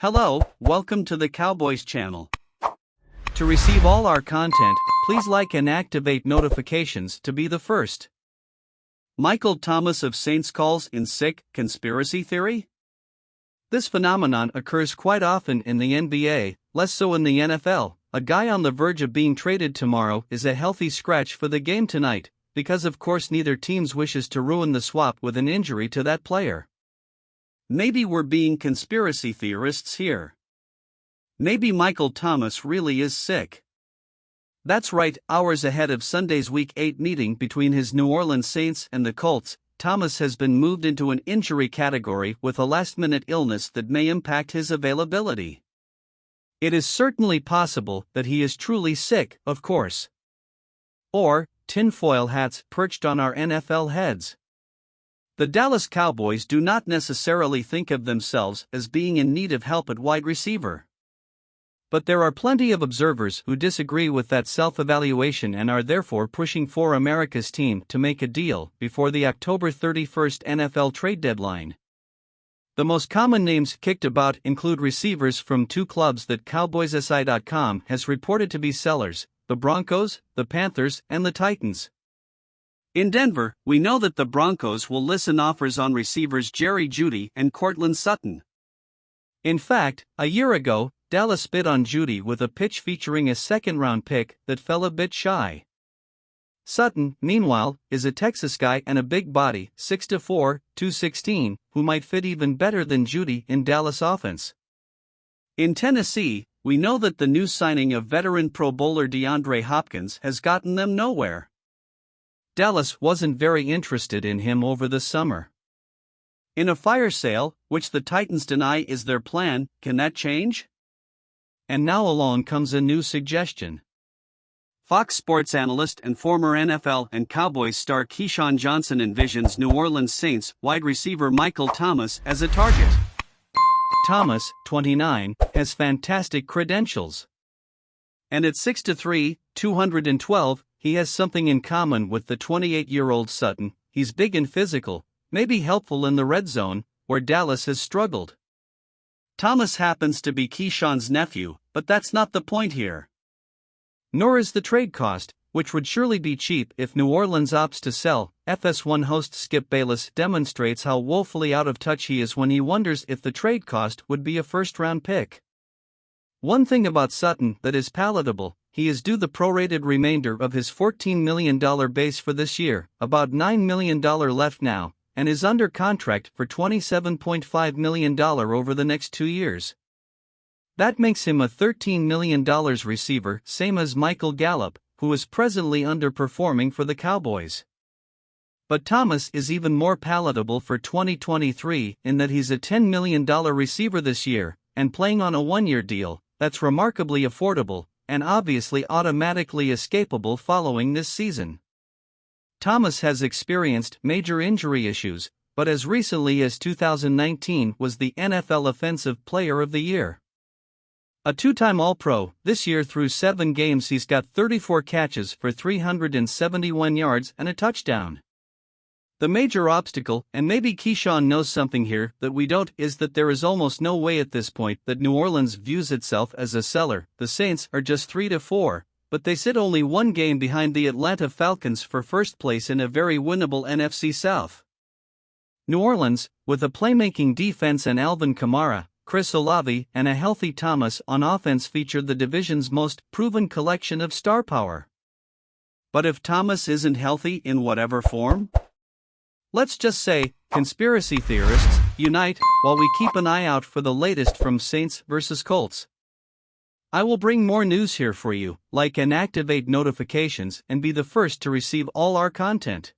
Hello, welcome to the Cowboys channel. To receive all our content, please like and activate notifications to be the first. Michael Thomas of Saints calls in sick conspiracy theory? This phenomenon occurs quite often in the NBA, less so in the NFL. A guy on the verge of being traded tomorrow is a healthy scratch for the game tonight, because of course neither team wishes to ruin the swap with an injury to that player. Maybe we're being conspiracy theorists here. Maybe Michael Thomas really is sick. That's right, hours ahead of Sunday's Week 8 meeting between his New Orleans Saints and the Colts, Thomas has been moved into an injury category with a last-minute illness that may impact his availability. It is certainly possible that he is truly sick, of course. Or, tinfoil hats perched on our NFL heads. The Dallas Cowboys do not necessarily think of themselves as being in need of help at wide receiver. But there are plenty of observers who disagree with that self-evaluation and are therefore pushing for America's team to make a deal before the October 31st NFL trade deadline. The most common names kicked about include receivers from two clubs that CowboysSI.com has reported to be sellers: the Broncos, the Panthers, and the Titans. In Denver, we know that the Broncos will listen offers on receivers Jerry Jeudy and Courtland Sutton. In fact, a year ago, Dallas bid on Jeudy with a pitch featuring a second-round pick that fell a bit shy. Sutton, meanwhile, is a Texas guy and a big body, 6'4", 216, who might fit even better than Jeudy in Dallas offense. In Tennessee, we know that the new signing of veteran Pro Bowler DeAndre Hopkins has gotten them nowhere. Dallas wasn't very interested in him over the summer. In a fire sale, which the Titans deny is their plan, can that change? And now along comes a new suggestion. Fox Sports analyst and former NFL and Cowboys star Keyshawn Johnson envisions New Orleans Saints wide receiver Michael Thomas as a target. Thomas, 29, has fantastic credentials. And at 6'3", 212, he has something in common with the 28-year-old Sutton. He's big and physical, maybe helpful in the red zone, where Dallas has struggled. Thomas happens to be Keyshawn's nephew, but that's not the point here. Nor is the trade cost, which would surely be cheap if New Orleans opts to sell. FS1 host Skip Bayless demonstrates how woefully out of touch he is when he wonders if the trade cost would be a first-round pick. One thing about Sutton that is palatable: he is due the prorated remainder of his $14 million base for this year, about $9 million left now, and is under contract for $27.5 million over the next 2 years. That makes him a $13 million receiver, same as Michael Gallup, who is presently underperforming for the Cowboys. But Thomas is even more palatable for 2023 in that he's a $10 million receiver this year, and playing on a one-year deal that's remarkably affordable, and obviously automatically escapable following this season. Thomas has experienced major injury issues, but as recently as 2019 was the NFL Offensive Player of the Year. A two-time All-Pro, this year through 7 games he's got 34 catches for 371 yards and a touchdown. The major obstacle, and maybe Keyshawn knows something here that we don't, is that there is almost no way at this point that New Orleans views itself as a seller. The Saints are just 3-4, but they sit only 1 game behind the Atlanta Falcons for first place in a very winnable NFC South. New Orleans, with a playmaking defense and Alvin Kamara, Chris Olave, and a healthy Thomas on offense, featured the division's most proven collection of star power. But if Thomas isn't healthy in whatever form? Let's just say, conspiracy theorists, unite, while we keep an eye out for the latest from Saints vs. Colts. I will bring more news here for you. Like and activate notifications and be the first to receive all our content.